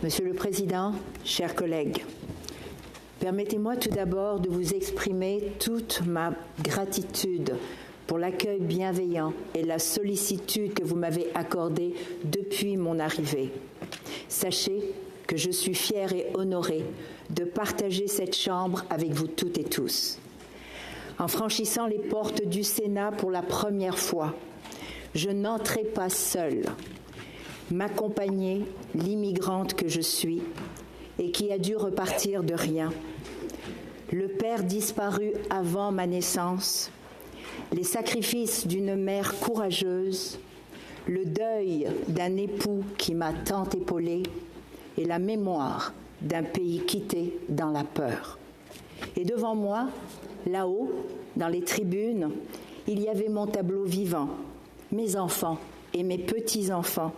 Monsieur le Président, chers collègues, permettez-moi tout d'abord de vous exprimer toute ma gratitude pour l'accueil bienveillant et la sollicitude que vous m'avez accordée depuis mon arrivée. Sachez que je suis fière et honorée de partager cette chambre avec vous toutes et tous. En franchissant les portes du Sénat pour la première fois, je n'entrais pas seule. M'accompagner l'immigrante que je suis et qui a dû repartir de rien, le père disparu avant ma naissance, les sacrifices d'une mère courageuse, le deuil d'un époux qui m'a tant épaulée et la mémoire d'un pays quitté dans la peur. Et devant moi, là-haut, dans les tribunes, il y avait mon tableau vivant, mes enfants et mes petits-enfants,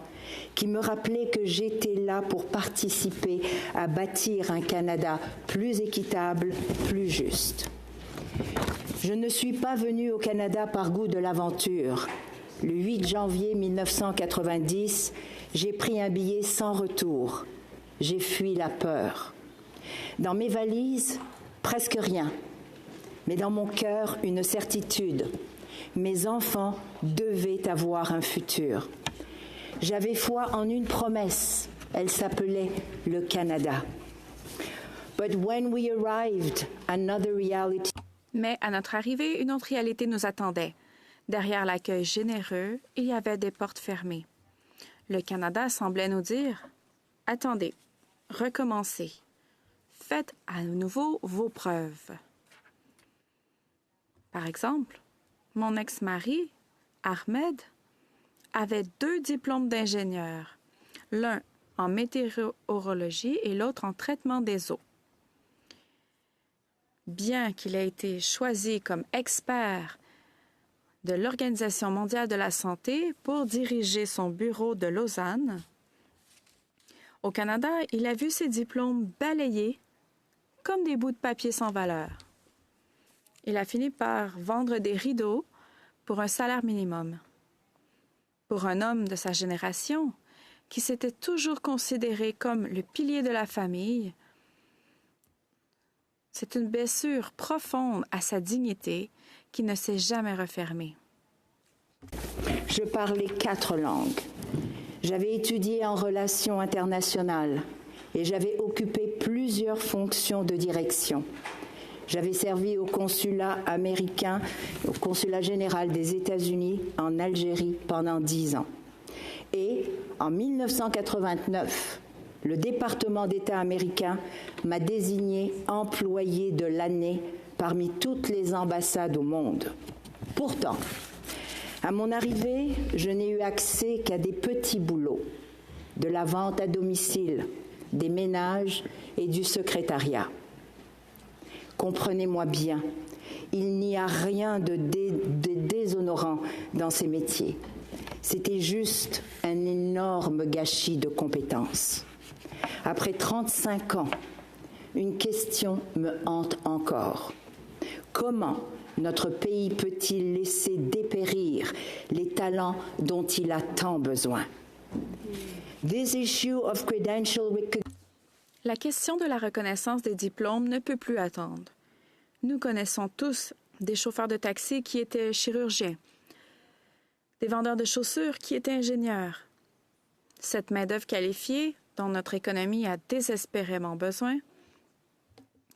qui me rappelait que j'étais là pour participer à bâtir un Canada plus équitable, plus juste. Je ne suis pas venue au Canada par goût de l'aventure. Le 8 janvier 1990, j'ai pris un billet sans retour. J'ai fui la peur. Dans mes valises, presque rien. Mais dans mon cœur, une certitude. Mes enfants devaient avoir un futur. J'avais foi en une promesse. Elle s'appelait le Canada. But when we arrived, another reality. Mais à notre arrivée, une autre réalité nous attendait. Derrière l'accueil généreux, il y avait des portes fermées. Le Canada semblait nous dire « Attendez, recommencez. Faites à nouveau vos preuves. » Par exemple, mon ex-mari, Ahmed, avait 2 diplômes d'ingénieur, l'un en météorologie et l'autre en traitement des eaux. Bien qu'il ait été choisi comme expert de l'Organisation mondiale de la santé pour diriger son bureau de Lausanne, au Canada, il a vu ses diplômes balayés comme des bouts de papier sans valeur. Il a fini par vendre des rideaux pour un salaire minimum. Pour un homme de sa génération, qui s'était toujours considéré comme le pilier de la famille, c'est une blessure profonde à sa dignité qui ne s'est jamais refermée. Je parlais 4 langues. J'avais étudié en relations internationales et j'avais occupé plusieurs fonctions de direction. J'avais servi au consulat américain, au consulat général des États-Unis en Algérie pendant 10 ans. Et en 1989, le département d'État américain m'a désigné employé de l'année parmi toutes les ambassades au monde. Pourtant, à mon arrivée, je n'ai eu accès qu'à des petits boulots, de la vente à domicile, des ménages et du secrétariat. Comprenez-moi bien, il n'y a rien de déshonorant dans ces métiers. C'était juste un énorme gâchis de compétences. Après 35 ans, une question me hante encore. Comment notre pays peut-il laisser dépérir les talents dont il a tant besoin? This issue of credential recognition. La question de la reconnaissance des diplômes ne peut plus attendre. Nous connaissons tous des chauffeurs de taxi qui étaient chirurgiens, des vendeurs de chaussures qui étaient ingénieurs. Cette main-d'œuvre qualifiée, dont notre économie a désespérément besoin,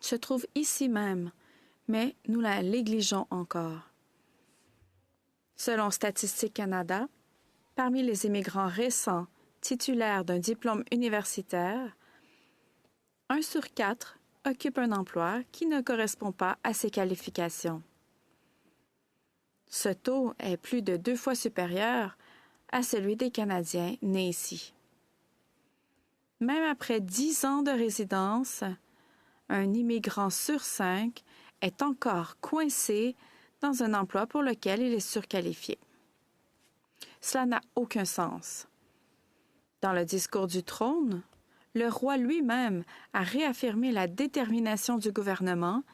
se trouve ici même, mais nous la négligeons encore. Selon Statistique Canada, parmi les immigrants récents titulaires d'un diplôme universitaire, 1 sur 4 occupe un emploi qui ne correspond pas à ses qualifications. Ce taux est plus de 2 fois supérieur à celui des Canadiens nés ici. Même après 10 ans de résidence, un immigrant sur 5 est encore coincé dans un emploi pour lequel il est surqualifié. Cela n'a aucun sens. Dans le discours du trône, le roi lui-même a réaffirmé la détermination du gouvernement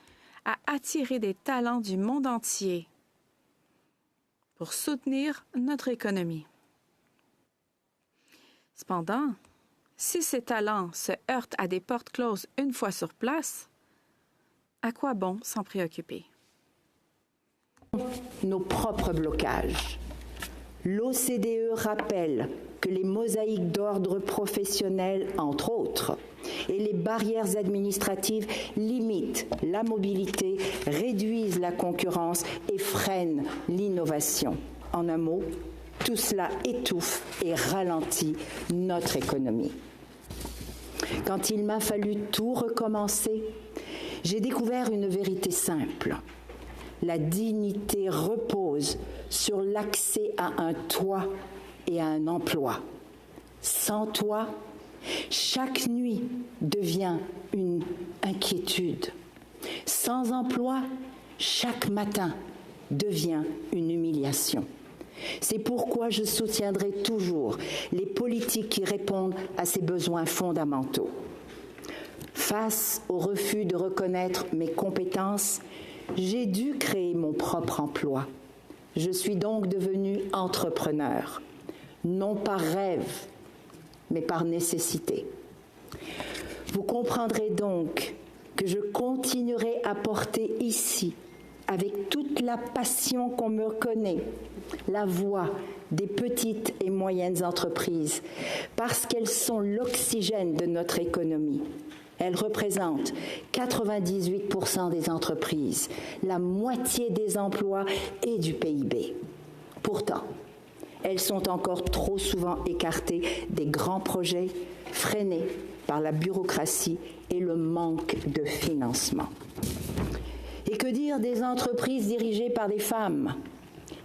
à attirer des talents du monde entier pour soutenir notre économie. Cependant, Si ces talents se heurtent à des portes closes une fois sur place, à quoi bon s'en préoccuper? Nos propres blocages. L'OCDE rappelle que les mosaïques d'ordre professionnel, entre autres, et les barrières administratives limitent la mobilité, réduisent la concurrence et freinent l'innovation. En un mot, tout cela étouffe et ralentit notre économie. Quand il m'a fallu tout recommencer, j'ai découvert une vérité simple. La dignité repose sur l'accès à un toit et à un emploi. Sans toit, chaque nuit devient une inquiétude. Sans emploi, chaque matin devient une humiliation. C'est pourquoi je soutiendrai toujours les politiques qui répondent à ces besoins fondamentaux. Face au refus de reconnaître mes compétences, j'ai dû créer mon propre emploi. Je suis donc devenue entrepreneur, non par rêve, mais par nécessité. Vous comprendrez donc que je continuerai à porter ici, avec toute la passion qu'on me connaît, la voix des petites et moyennes entreprises, parce qu'elles sont l'oxygène de notre économie. Elles représentent 98% des entreprises, la moitié des emplois et du PIB. Pourtant, elles sont encore trop souvent écartées des grands projets, freinées par la bureaucratie et le manque de financement. Et que dire des entreprises dirigées par des femmes?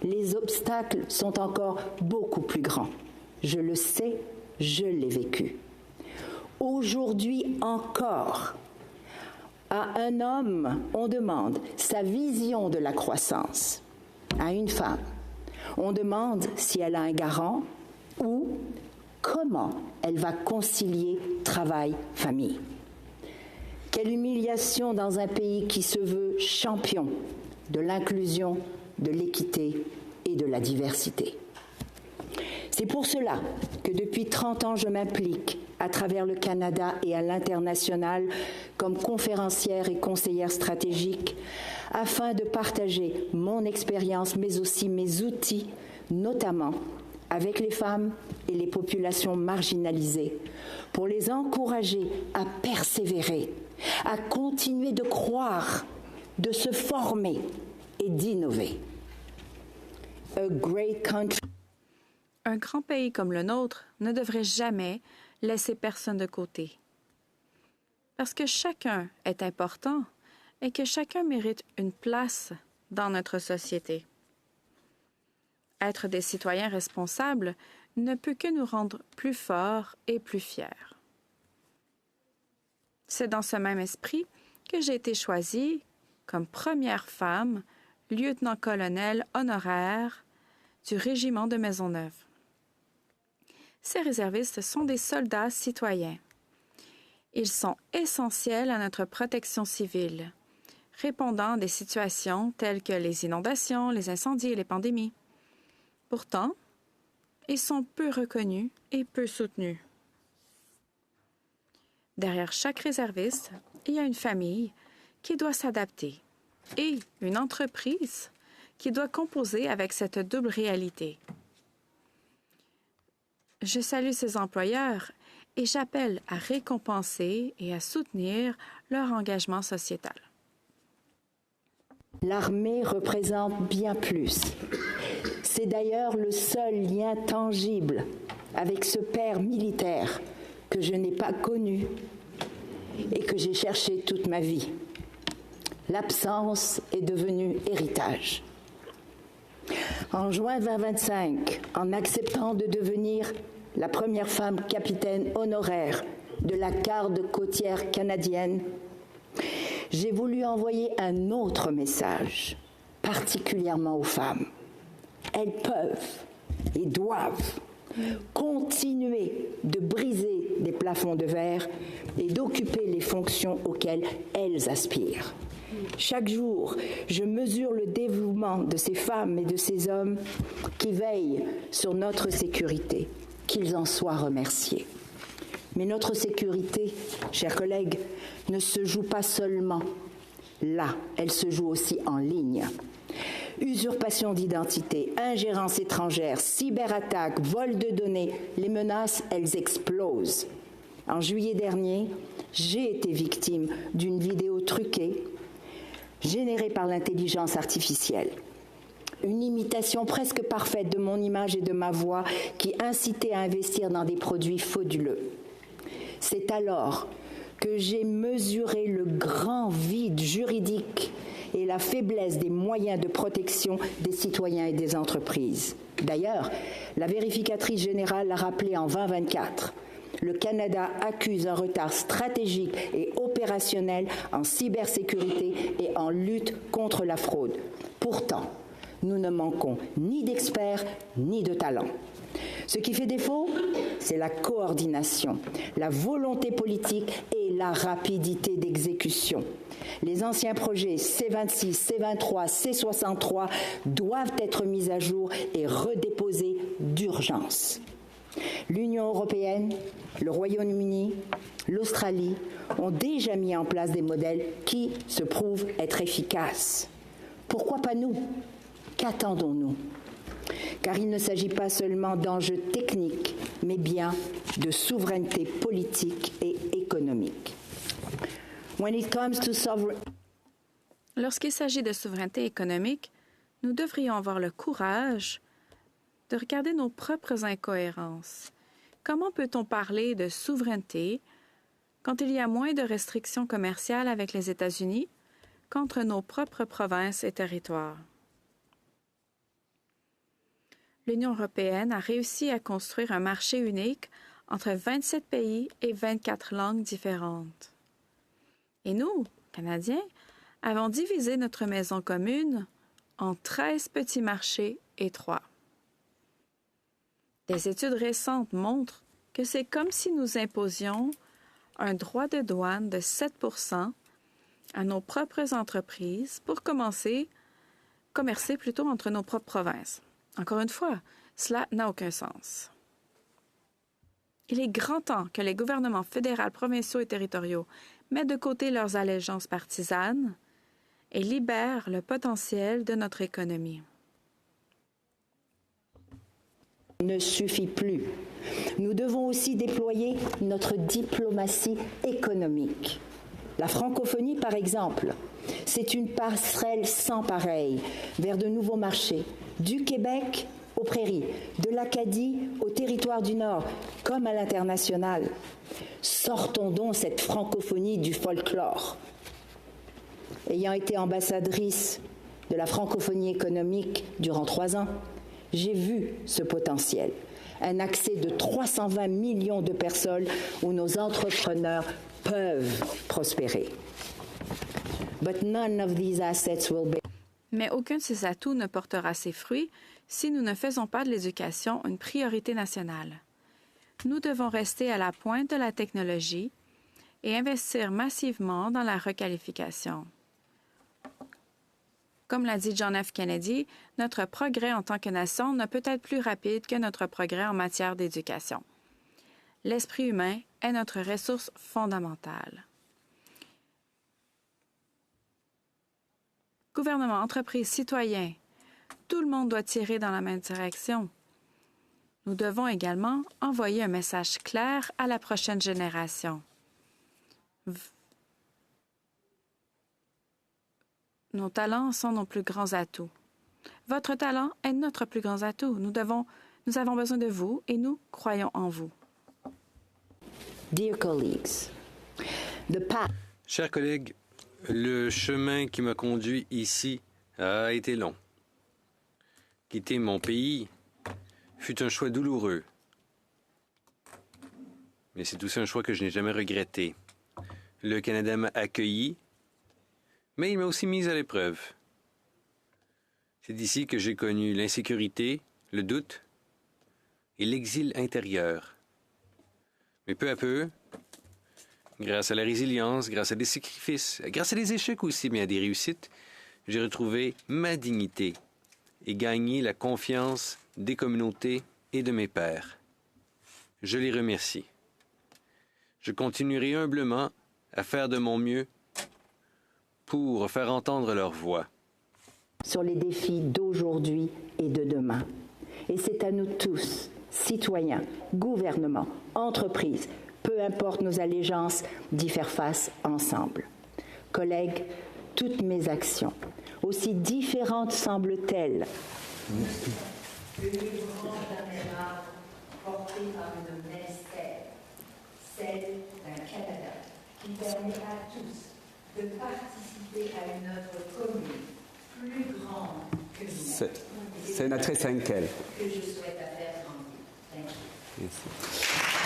Les obstacles sont encore beaucoup plus grands. Je le sais, je l'ai vécu. Aujourd'hui encore, à un homme, on demande sa vision de la croissance. À une femme, on demande si elle a un garant ou comment elle va concilier travail-famille. Quelle humiliation dans un pays qui se veut champion de l'inclusion, de l'équité et de la diversité. C'est pour cela que depuis 30 ans, je m'implique à travers le Canada et à l'international comme conférencière et conseillère stratégique afin de partager mon expérience mais aussi mes outils, notamment avec les femmes et les populations marginalisées, pour les encourager à persévérer, à continuer de croire, de se former et d'innover. Un grand pays comme le nôtre ne devrait jamais laisser personne de côté. Parce que chacun est important et que chacun mérite une place dans notre société. Être des citoyens responsables ne peut que nous rendre plus forts et plus fiers. C'est dans ce même esprit que j'ai été choisie comme première femme lieutenant-colonel honoraire du régiment de Maisonneuve. Ces réservistes sont des soldats citoyens. Ils sont essentiels à notre protection civile, répondant à des situations telles que les inondations, les incendies et les pandémies. Pourtant, ils sont peu reconnus et peu soutenus. Derrière chaque réserviste, il y a une famille qui doit s'adapter et une entreprise qui doit composer avec cette double réalité. Je salue ces employeurs et j'appelle à récompenser et à soutenir leur engagement sociétal. L'armée représente bien plus. C'est d'ailleurs le seul lien tangible avec ce père militaire que je n'ai pas connu et que j'ai cherché toute ma vie. L'absence est devenue héritage. En juin 2025, en acceptant de devenir la première femme capitaine honoraire de la garde côtière canadienne, j'ai voulu envoyer un autre message, particulièrement aux femmes. Elles peuvent et doivent continuer de briser des plafonds de verre et d'occuper les fonctions auxquelles elles aspirent. Chaque jour, je mesure le dévouement de ces femmes et de ces hommes qui veillent sur notre sécurité. Qu'ils en soient remerciés. Mais notre sécurité, chers collègues, ne se joue pas seulement là, elle se joue aussi en ligne. Usurpation d'identité, ingérence étrangère, cyberattaques, vol de données, les menaces, elles explosent. En juillet dernier, j'ai été victime d'une vidéo truquée générée par l'intelligence artificielle. Une imitation presque parfaite de mon image et de ma voix qui incitait à investir dans des produits frauduleux. C'est alors que j'ai mesuré le grand vide juridique et la faiblesse des moyens de protection des citoyens et des entreprises. D'ailleurs, la vérificatrice générale l'a rappelé en 2024. Le Canada accuse un retard stratégique et opérationnel en cybersécurité et en lutte contre la fraude. Pourtant, nous ne manquons ni d'experts ni de talents. Ce qui fait défaut, c'est la coordination, la volonté politique et la rapidité d'exécution. Les anciens projets C26, C23, C63 doivent être mis à jour et redéposés d'urgence. L'Union européenne, le Royaume-Uni, l'Australie ont déjà mis en place des modèles qui se prouvent être efficaces. Pourquoi pas nous ? Qu'attendons-nous ? Car il ne s'agit pas seulement d'enjeux techniques, mais bien de souveraineté politique et économique. Lorsqu'il s'agit de souveraineté économique, nous devrions avoir le courage de regarder nos propres incohérences. Comment peut-on parler de souveraineté quand il y a moins de restrictions commerciales avec les États-Unis qu'entre nos propres provinces et territoires? L'Union européenne a réussi à construire un marché unique entre 27 pays et 24 langues différentes. Et nous, Canadiens, avons divisé notre maison commune en 13 petits marchés étroits. Des études récentes montrent que c'est comme si nous imposions un droit de douane de 7 % à nos propres entreprises pour commercer entre nos propres provinces. Encore une fois, cela n'a aucun sens. Il est grand temps que les gouvernements fédéraux, provinciaux et territoriaux mettent de côté leurs allégeances partisanes et libèrent le potentiel de notre économie. Ne suffit plus. Nous devons aussi déployer notre diplomatie économique. La francophonie, par exemple, c'est une passerelle sans pareille vers de nouveaux marchés, du Québec aux prairies, de l'Acadie au territoire du Nord, comme à l'international. Sortons donc cette francophonie du folklore. Ayant été ambassadrice de la francophonie économique durant 3 ans, j'ai vu ce potentiel, un accès de 320 millions de personnes où nos entrepreneurs peuvent prospérer. But none of these assets will be... Mais aucun de ces atouts ne portera ses fruits si nous ne faisons pas de l'éducation une priorité nationale. Nous devons rester à la pointe de la technologie et investir massivement dans la requalification. Comme l'a dit John F. Kennedy, notre progrès en tant que nation ne peut être plus rapide que notre progrès en matière d'éducation. L'esprit humain est notre ressource fondamentale. Gouvernement, entreprises, citoyens, tout le monde doit tirer dans la même direction. Nous devons également envoyer un message clair à la prochaine génération. Nos talents sont nos plus grands atouts. Votre talent est notre plus grand atout. Nous avons besoin de vous et nous croyons en vous. Dear colleagues, Chers collègues, le chemin qui m'a conduit ici a été long. Quitter mon pays fut un choix douloureux. Mais c'est aussi un choix que je n'ai jamais regretté. Le Canada m'a accueilli, mais il m'a aussi mis à l'épreuve. C'est d'ici que j'ai connu l'insécurité, le doute et l'exil intérieur. Mais peu à peu, grâce à la résilience, grâce à des sacrifices, grâce à des échecs aussi, mais à des réussites, j'ai retrouvé ma dignité et gagné la confiance des communautés et de mes pairs. Je les remercie. Je continuerai humblement à faire de mon mieux pour faire entendre leur voix. Sur les défis d'aujourd'hui et de demain. Et c'est à nous tous, citoyens, gouvernements, entreprises, peu importe nos allégeances, d'y faire face ensemble. Collègues, toutes mes actions, aussi différentes semblent-elles, le livrement d'un erreur porté par une mystère, celle d'un Canada qui permet à tous de participer à une œuvre commune, plus grande que nous-mêmes. Senatrice Henkel. Que je souhaite à faire grandir. Merci.